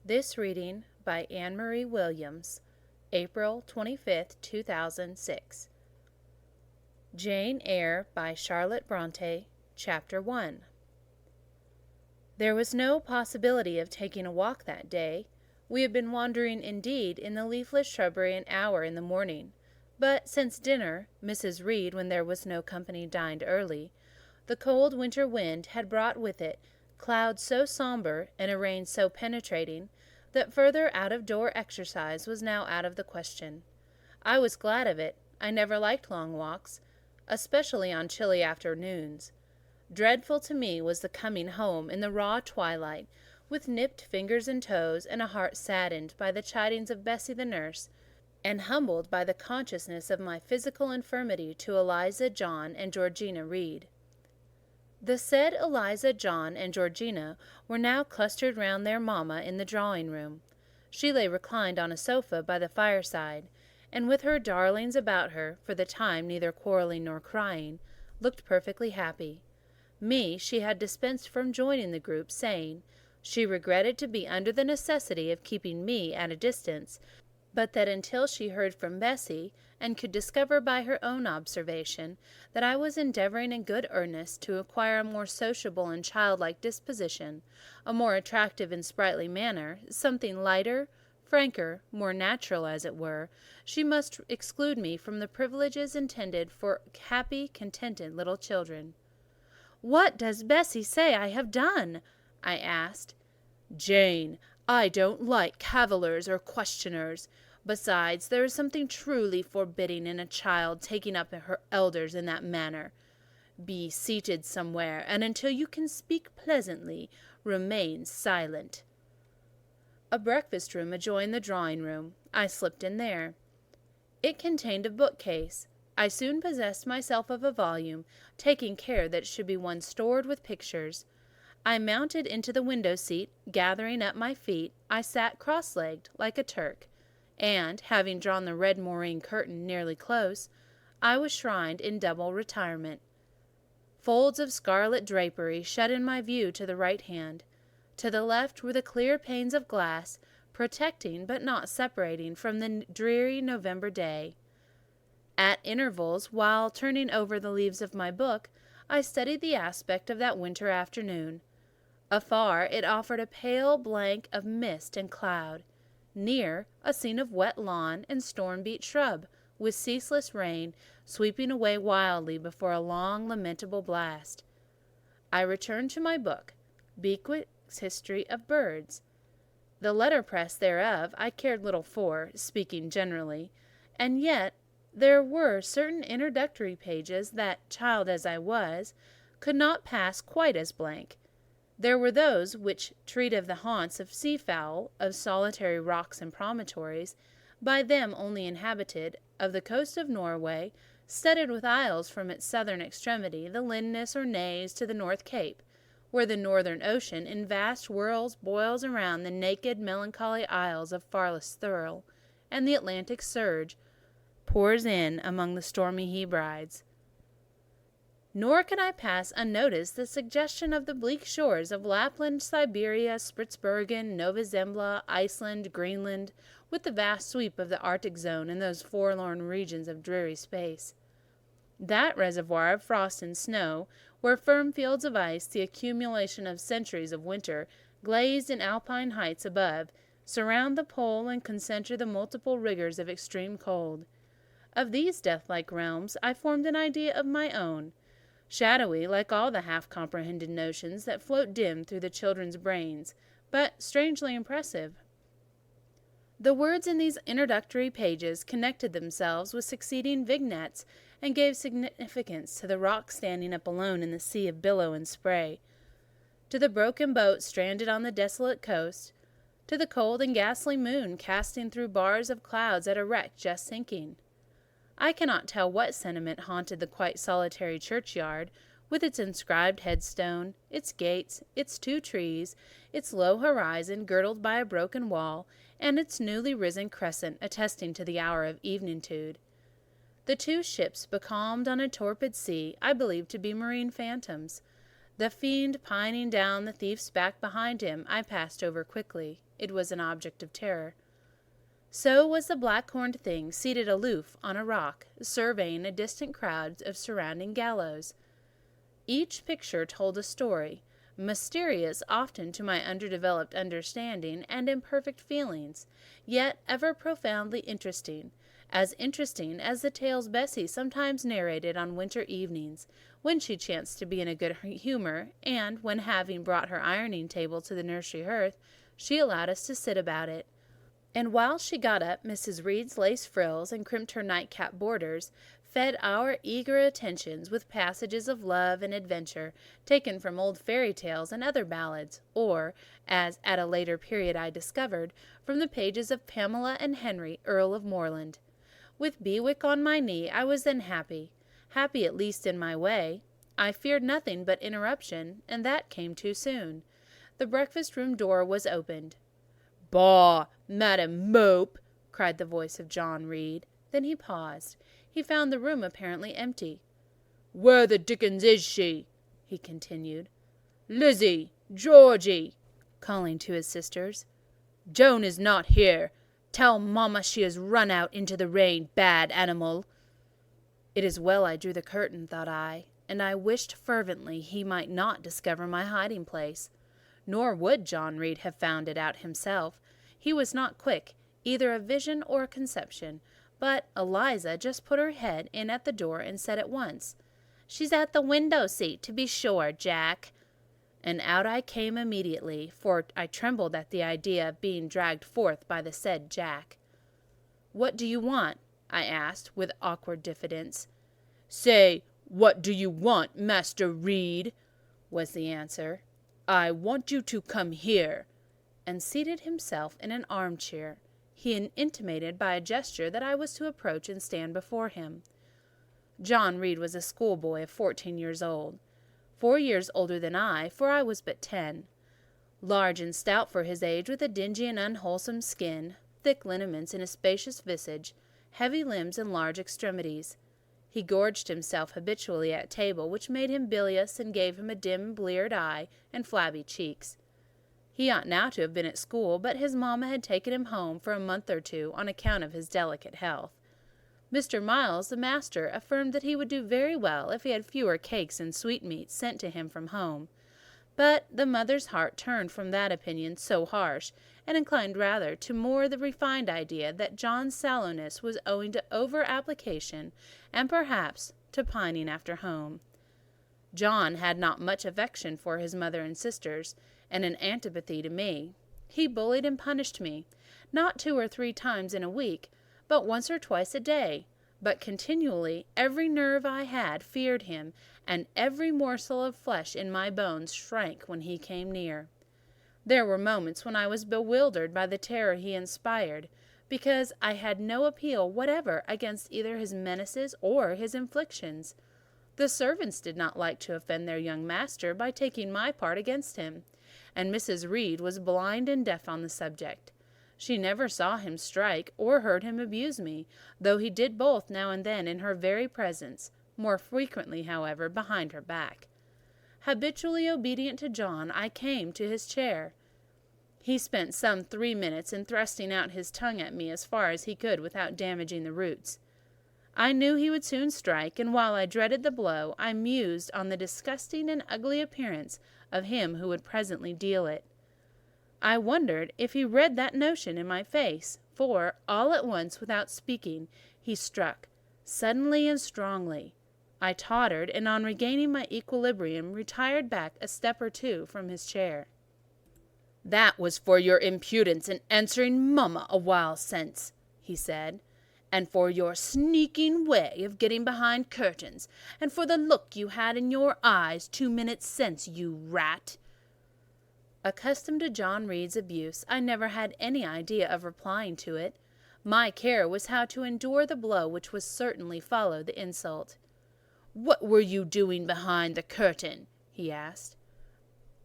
This reading by Anne Marie Williams, April 25th, 2006. Jane Eyre by Charlotte Brontë, Chapter 1. There was no possibility of taking a walk that day. We had been wandering, indeed, in the leafless shrubbery an hour in the morning, but since dinner, Mrs. Reed, when there was no company, dined early, the cold winter wind had brought with it clouds so sombre and a rain so penetrating that further out-of-door exercise was now out of the question. I was glad of it. I never liked long walks, especially on chilly afternoons. Dreadful to me was the coming home in the raw twilight, with nipped fingers and toes, and a heart saddened by the chidings of Bessie the nurse, and humbled by the consciousness of my physical infirmity, to Eliza, John, and Georgina Reed. The said Eliza, John, and Georgina were now clustered round their mamma in the drawing-room. She lay reclined on a sofa by the fireside, and with her darlings about her, for the time neither quarrelling nor crying, looked perfectly happy. Me she had dispensed from joining the group, saying, she regretted to be under the necessity of keeping me at a distance, but that until she heard from Bessie, and could discover by her own observation that I was endeavouring in good earnest to acquire a more sociable and childlike disposition, a more attractive and sprightly manner, something lighter, franker, more natural, as it were, she must exclude me from the privileges intended for happy, contented little children. "What does Bessie say I have done?" I asked. "Jane, I don't like cavillers or questioners. Besides, there is something truly forbidding in a child taking up her elders in that manner. Be seated somewhere, and until you can speak pleasantly, remain silent." A breakfast-room adjoined the drawing-room. I slipped in there. It contained a bookcase. I soon possessed myself of a volume, taking care that it should be one stored with pictures. I mounted into the window-seat. Gathering up my feet, I sat cross-legged, like a Turk, and, having drawn the red moreen curtain nearly close, I was shrined in double retirement. Folds of scarlet drapery shut in my view to the right hand. To the left were the clear panes of glass, protecting but not separating from the dreary November day. At intervals, while turning over the leaves of my book, I studied the aspect of that winter afternoon. Afar, it offered a pale blank of mist and cloud. Near, a scene of wet lawn and storm-beat shrub, with ceaseless rain sweeping away wildly before a long, lamentable blast. I returned to my book, Bewick's History of Birds. The letterpress thereof I cared little for, speaking generally, and yet there were certain introductory pages that, child as I was, could not pass quite as blank. There were those which treat of the haunts of sea-fowl, of solitary rocks and promontories, by them only inhabited, of the coast of Norway, studded with isles from its southern extremity, the Lindness or Naze, to the North Cape, where the northern ocean in vast whirls boils around the naked, melancholy isles of Farless Thurle, and the Atlantic surge pours in among the stormy Hebrides. Nor could I pass unnoticed the suggestion of the bleak shores of Lapland, Siberia, Spitzbergen, Nova Zembla, Iceland, Greenland, with the vast sweep of the Arctic zone and those forlorn regions of dreary space. That reservoir of frost and snow, where firm fields of ice, the accumulation of centuries of winter, glazed in alpine heights above, surround the pole and concentre the multiple rigours of extreme cold. Of these death-like realms I formed an idea of my own, shadowy like all the half-comprehended notions that float dim through the children's brains, but strangely impressive. The words in these introductory pages connected themselves with succeeding vignettes, and gave significance to the rock standing up alone in the sea of billow and spray, to the broken boat stranded on the desolate coast, to the cold and ghastly moon casting through bars of clouds at a wreck just sinking. I cannot tell what sentiment haunted the quite solitary churchyard, with its inscribed headstone, its gates, its 2 trees, its low horizon girdled by a broken wall, and its newly risen crescent attesting to the hour of eveningtude. The 2 ships becalmed on a torpid sea I believed to be marine phantoms. The fiend pining down the thief's back behind him I passed over quickly. It was an object of terror. So was the black-horned thing seated aloof on a rock, surveying a distant crowd of surrounding gallows. Each picture told a story, mysterious often to my underdeveloped understanding and imperfect feelings, yet ever profoundly interesting as the tales Bessie sometimes narrated on winter evenings, when she chanced to be in a good humor, and when, having brought her ironing table to the nursery hearth, she allowed us to sit about it. And while she got up Mrs. Reed's lace frills and crimped her nightcap borders, fed our eager attentions with passages of love and adventure taken from old fairy tales and other ballads, or, as at a later period I discovered, from the pages of Pamela and Henry, Earl of Morland. With Bewick on my knee, I was then happy at least in my way. I feared nothing but interruption, and that came too soon. The breakfast-room door was opened. "Bah, Madam Mope!" cried the voice of John Reed. Then he paused. He found the room apparently empty. "Where the dickens is she?" he continued. "Lizzie! Georgie!" calling to his sisters. "Joan is not here. Tell mamma she has run out into the rain, bad animal." It is well I drew the curtain, thought I, and I wished fervently he might not discover my hiding-place. Nor would John Reed have found it out himself. He was not quick, either of vision or conception, but Eliza just put her head in at the door and said at once, "She's at the window-seat, to be sure, Jack." And out I came immediately, for I trembled at the idea of being dragged forth by the said Jack. "What do you want?" I asked, with awkward diffidence. "Say, what do you want, Master Reed?" was the answer. "I want you to come here," and seated himself in an armchair. He intimated by a gesture that I was to approach and stand before him. John Reed was a schoolboy of 14 years old, 4 years older than I, for I was but 10. Large and stout for his age, with a dingy and unwholesome skin, thick lineaments in a spacious visage, heavy limbs and large extremities. He gorged himself habitually at table, which made him bilious and gave him a dim, bleared eye and flabby cheeks. He ought now to have been at school, but his mamma had taken him home for a month or two on account of his delicate health. Mr. Miles, the master, affirmed that he would do very well if he had fewer cakes and sweetmeats sent to him from home. But the mother's heart turned from that opinion so harsh, and inclined rather to more the refined idea that John's sallowness was owing to over-application, and perhaps to pining after home. John had not much affection for his mother and sisters, and an antipathy to me. He bullied and punished me, not 2 or 3 times in a week, but once or twice a day, but continually every nerve I had feared him, and every morsel of flesh in my bones shrank when he came near. There were moments when I was bewildered by the terror he inspired, because I had no appeal whatever against either his menaces or his inflictions. The servants did not like to offend their young master by taking my part against him, and Mrs. Reed was blind and deaf on the subject. She never saw him strike or heard him abuse me, though he did both now and then in her very presence, more frequently, however, behind her back. Habitually obedient to John, I came to his chair. He spent some 3 minutes in thrusting out his tongue at me as far as he could without damaging the roots. I knew he would soon strike, and while I dreaded the blow, I mused on the disgusting and ugly appearance of him who would presently deal it. I wondered if he read that notion in my face, for, all at once, without speaking, he struck, suddenly and strongly. I tottered, and on regaining my equilibrium, retired back a step or 2 from his chair. "That was for your impudence in answering mamma a while since," he said, "and for your sneaking way of getting behind curtains, and for the look you had in your eyes 2 minutes since, you rat." Accustomed to John Reed's abuse, I never had any idea of replying to it. My care was how to endure the blow which would certainly follow the insult. "What were you doing behind the curtain?" he asked.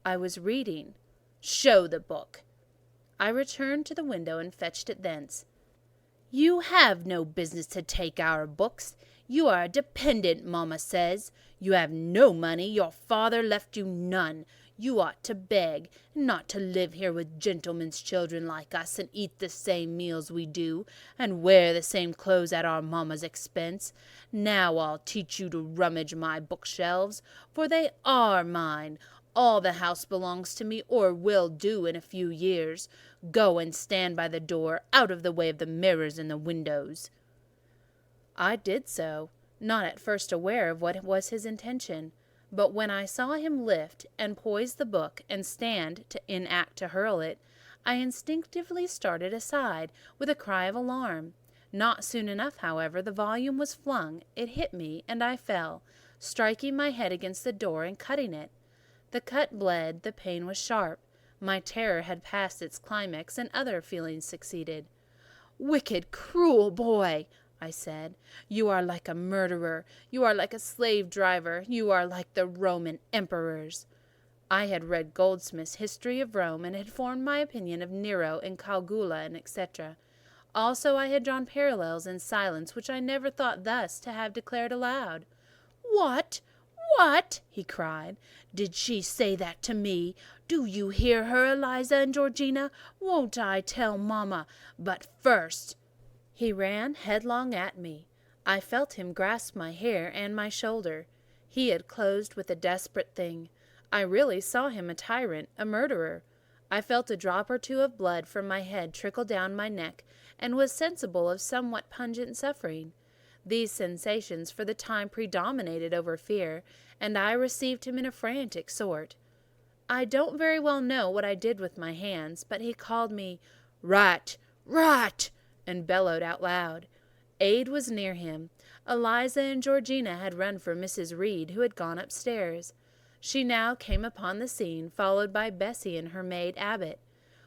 "I was reading." "Show the book." I returned to the window and fetched it thence. "You have no business to take our books. You are a dependent, mamma says. You have no money. Your father left you none. You ought to beg, and not to live here with gentlemen's children like us, and eat the same meals we do, and wear the same clothes at our mamma's expense. Now I'll teach you to rummage my bookshelves, for they are mine. All the house belongs to me, or will do in a few years. Go and stand by the door, out of the way of the mirrors in the windows." I did so, not at first aware of what was his intention. But when I saw him lift and poise the book and stand in act to hurl it, I instinctively started aside with a cry of alarm. Not soon enough, however, the volume was flung, it hit me, and I fell, striking my head against the door and cutting it. The cut bled, the pain was sharp. My terror had passed its climax, and other feelings succeeded. "Wicked, cruel boy!" I said. "You are like a murderer. You are like a slave-driver. You are like the Roman emperors." I had read Goldsmith's History of Rome, and had formed my opinion of Nero and Caligula, and etc. Also I had drawn parallels in silence which I never thought thus to have declared aloud. "What? What?" he cried. "Did she say that to me? Do you hear her, Eliza and Georgina? Won't I tell mamma? But first—" He ran headlong at me. I felt him grasp my hair and my shoulder. He had closed with a desperate thing. I really saw him a tyrant, a murderer. I felt a drop or two of blood from my head trickle down my neck, and was sensible of somewhat pungent suffering. These sensations for the time predominated over fear, and I received him in a frantic sort. I don't very well know what I did with my hands, but he called me "Rat! Rat!" and bellowed out loud. Aid was near him. Eliza and Georgina had run for Mrs. Reed, who had gone upstairs. She now came upon the scene, followed by Bessie and her maid Abbot.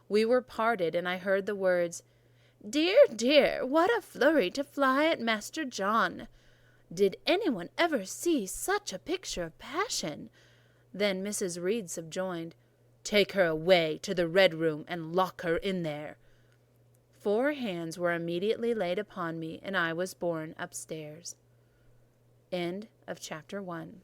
We were parted, and I heard the words, "Dear, dear, what a flurry to fly at Master John! Did anyone ever see such a picture of passion?" Then Mrs. Reed subjoined, "Take her away to the Red Room, and lock her in there." 4 hands were immediately laid upon me, and I was borne upstairs. End of chapter 1.